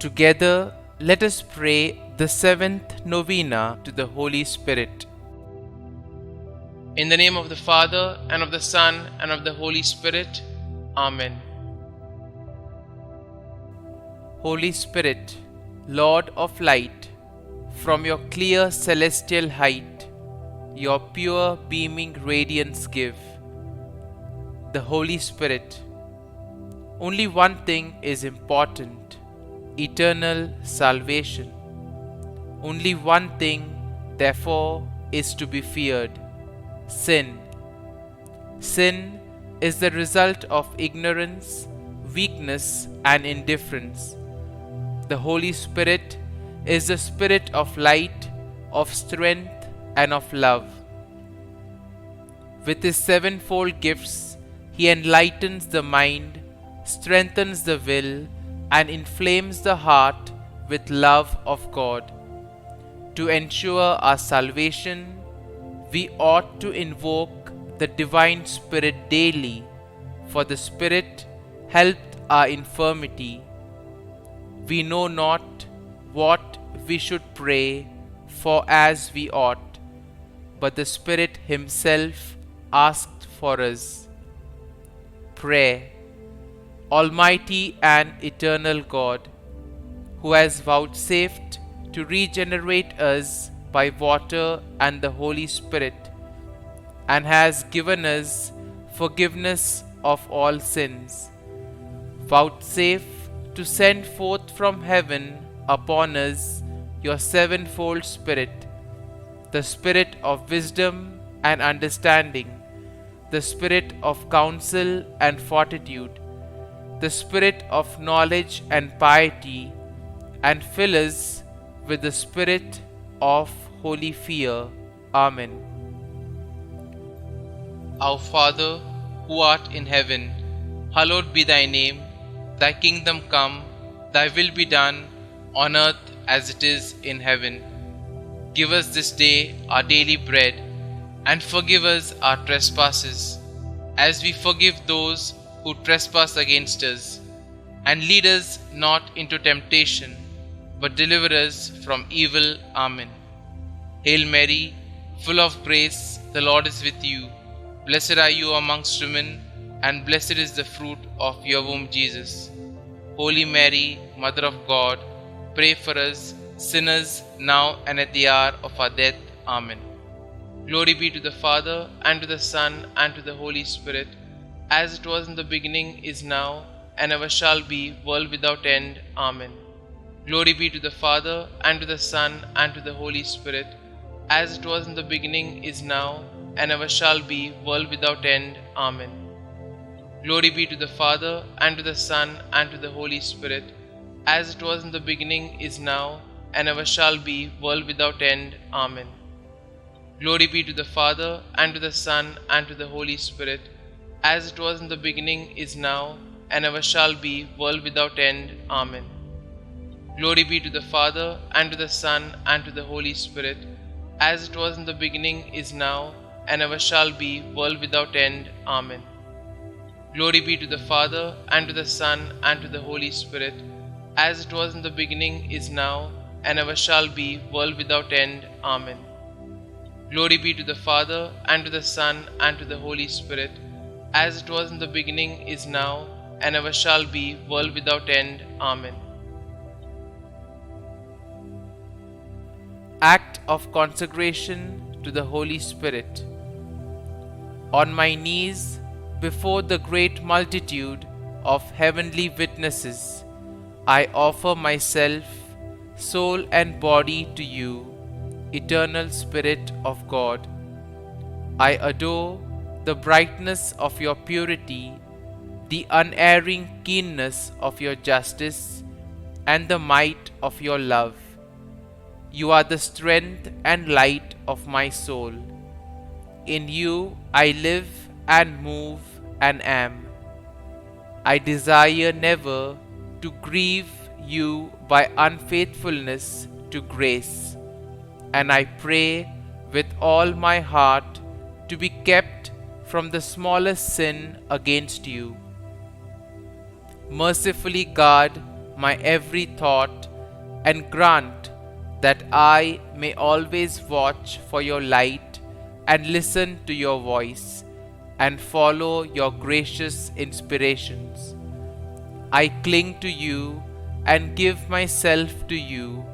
Together, let us pray the seventh novena to the Holy Spirit. In the name of the Father, and of the Son, and of the Holy Spirit. Amen. Holy Spirit, Lord of light, from your clear celestial height, your pure beaming radiance give. The Holy Spirit. Only one thing is important: eternal salvation. Only one thing, therefore, is to be feared: sin. Sin is the result of ignorance, weakness, and indifference. The Holy Spirit is the Spirit of light, of strength, and of love. With his sevenfold gifts, he enlightens the mind, strengthens the will, and inflames the heart with love of God. To ensure our salvation, we ought to invoke the Divine Spirit daily, for the Spirit helped our infirmity. We know not what we should pray for as we ought, but the Spirit Himself asked for us. Prayer. Almighty and eternal God, who has vouchsafed to regenerate us by water and the Holy Spirit, and has given us forgiveness of all sins, vouchsafe to send forth from heaven upon us your sevenfold Spirit, the Spirit of wisdom and understanding, the Spirit of counsel and fortitude, the Spirit of knowledge and piety, and fill us with the Spirit of holy fear. Amen. Our Father, who art in heaven, hallowed be thy name. Thy kingdom come, thy will be done, on earth as it is in heaven. Give us this day our daily bread, and forgive us our trespasses, as we forgive those who trespass against us. And lead us not into temptation, but deliver us from evil. Amen. Hail Mary, full of grace, the Lord is with you. Blessed are you amongst women, and blessed is the fruit of your womb, Jesus. Holy Mary, Mother of God, pray for us sinners, now and at the hour of our death. Amen. Glory be to the Father, and to the Son, and to the Holy Spirit, as it was in the beginning, is now, and ever shall be, world without end. Amen. Glory be to the Father, and to the Son, and to the Holy Spirit, as it was in the beginning, is now, and ever shall be, world without end. Amen. Glory be to the Father, and to the Son, and to the Holy Spirit, as it was in the beginning, is now, and ever shall be, world without end. Amen. Glory be to the Father, and to the Son, and to the Holy Spirit, as it was in the beginning, is now, and ever shall be, world without end. Amen. Glory be to the Father, and to the Son, and to the Holy Spirit, as it was in the beginning, is now, and ever shall be, world without end. Amen. Glory be to the Father, and to the Son, and to the Holy Spirit, as it was in the beginning, is now, and ever shall be, world without end. Amen. Glory be to the Father, and to the Son, and to the Holy Spirit, as it was in the beginning, is now, and ever shall be, world without end. Amen. Act of consecration to the Holy Spirit. On my knees before the great multitude of heavenly witnesses, I offer myself, soul and body to you, eternal Spirit of God. I adore the brightness of your purity, the unerring keenness of your justice, and the might of your love. You are the strength and light of my soul. In you I live and move and am. I desire never to grieve you by unfaithfulness to grace, and I pray with all my heart to be kept from the smallest sin against you. Mercifully guard my every thought, and grant that I may always watch for your light and listen to your voice and follow your gracious inspirations. I cling to you and give myself to you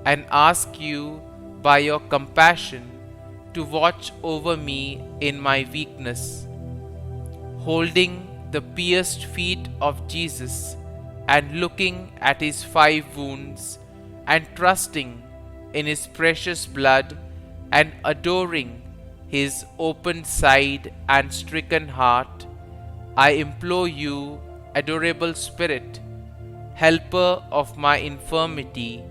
and ask you by your compassion to watch over me in my weakness. Holding the pierced feet of Jesus and looking at his 5 wounds and trusting in his precious blood and adoring his opened side and stricken heart, I implore you, adorable Spirit, helper of my infirmity,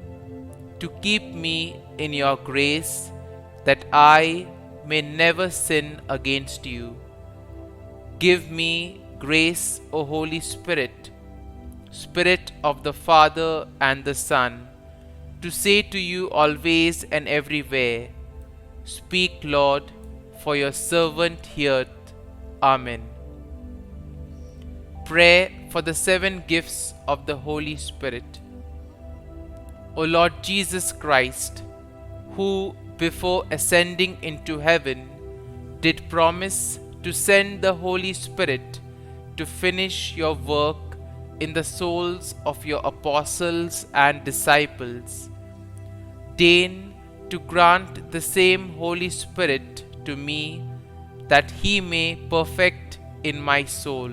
to keep me in your grace, that I may never sin against you. Give me grace, O Holy Spirit, Spirit of the Father and the Son, to say to you always and everywhere, Speak, Lord, for your servant heareth. Amen. Prayer for the 7 gifts of the Holy Spirit. O Lord Jesus Christ, who before ascending into heaven did promise to send the Holy Spirit to finish your work in the souls of your apostles and disciples, deign to grant the same Holy Spirit to me, that he may perfect in my soul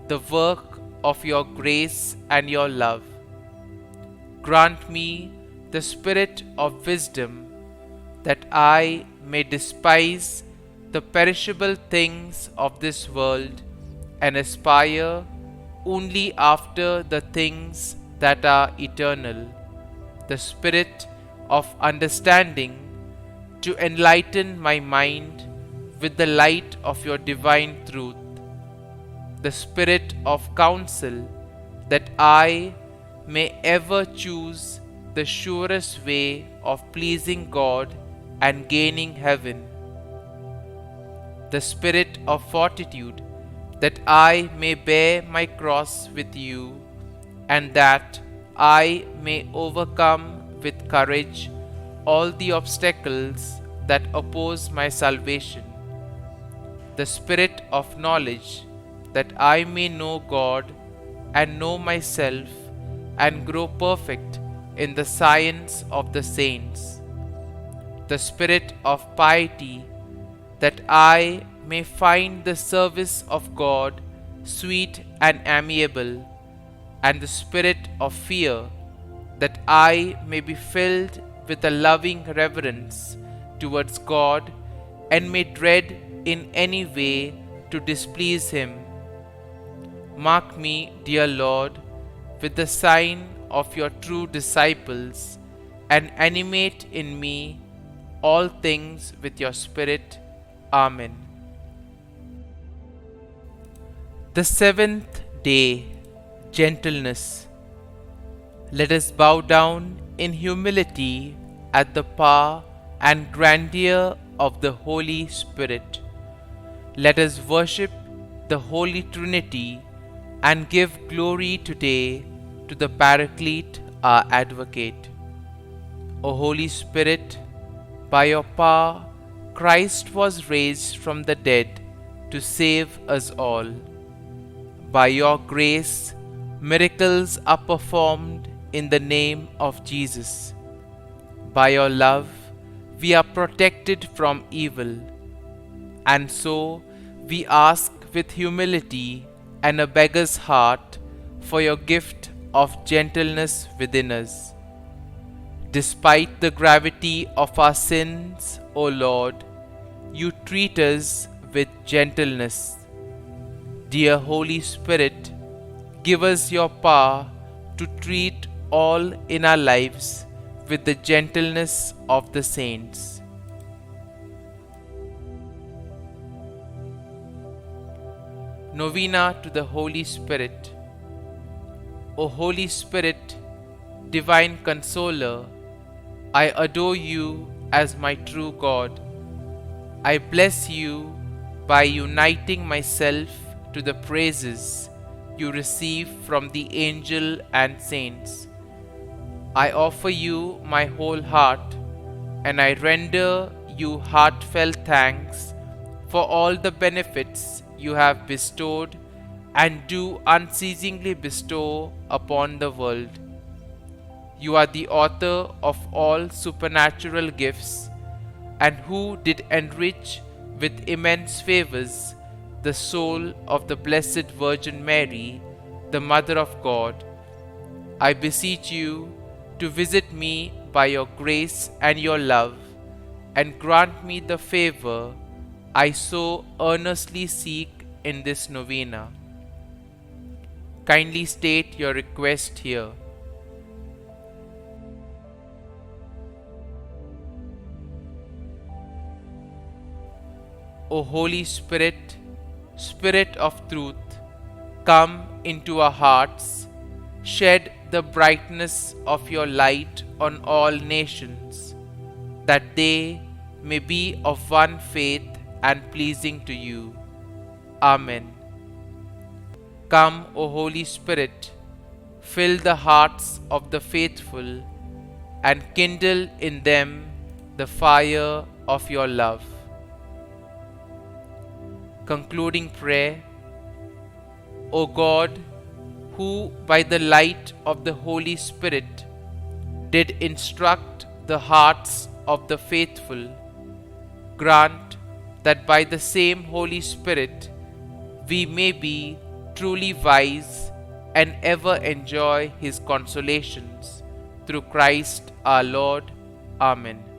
the work of your grace and your love. Grant me the spirit of wisdom, that I may despise the perishable things of this world and aspire only after the things that are eternal, the spirit of understanding to enlighten my mind with the light of your divine truth, the spirit of counsel, that I may ever choose the surest way of pleasing God and gaining heaven, the spirit of fortitude, that I may bear my cross with you, and that I may overcome with courage all the obstacles that oppose my salvation, the spirit of knowledge, that I may know God and know myself and grow perfect in the science of the saints, the spirit of piety, that I may find the service of God sweet and amiable, and the spirit of fear, that I may be filled with a loving reverence towards God and may dread in any way to displease him. Mark me, dear Lord, with the sign of your true disciples, and animate in me all things with your Spirit. Amen. The 7th day, gentleness. Let us bow down in humility at the power and grandeur of the Holy Spirit. Let us worship the Holy Trinity and give glory today to the Paraclete, our Advocate. O Holy Spirit, by your power, Christ was raised from the dead to save us all. By your grace, miracles are performed in the name of Jesus. By your love, we are protected from evil. And so, we ask with humility and a beggar's heart for your gift of gentleness within us. Despite the gravity of our sins, O Lord, you treat us with gentleness. Dear Holy Spirit, give us your power to treat all in our lives with the gentleness of the saints. Novena to the Holy Spirit. O Holy Spirit, Divine Consoler, I adore you as my true God. I bless you by uniting myself to the praises, you receive from the angel and saints. I offer you my whole heart, and I render you heartfelt thanks for all the benefits you have bestowed and do unceasingly bestow upon the world. You are the author of all supernatural gifts, and who did enrich with immense favors the soul of the Blessed Virgin Mary, the Mother of God. I beseech you to visit me by your grace and your love, and grant me the favor I so earnestly seek in this novena. Kindly state your request here. O Holy Spirit, Spirit of truth, come into our hearts, shed the brightness of your light on all nations, that they may be of one faith and pleasing to you. Amen. Come, O Holy Spirit, fill the hearts of the faithful and kindle in them the fire of your love. Concluding prayer. O God, who by the light of the Holy Spirit did instruct the hearts of the faithful, grant that by the same Holy Spirit we may be truly wise and ever enjoy His consolations. Through Christ our Lord. Amen.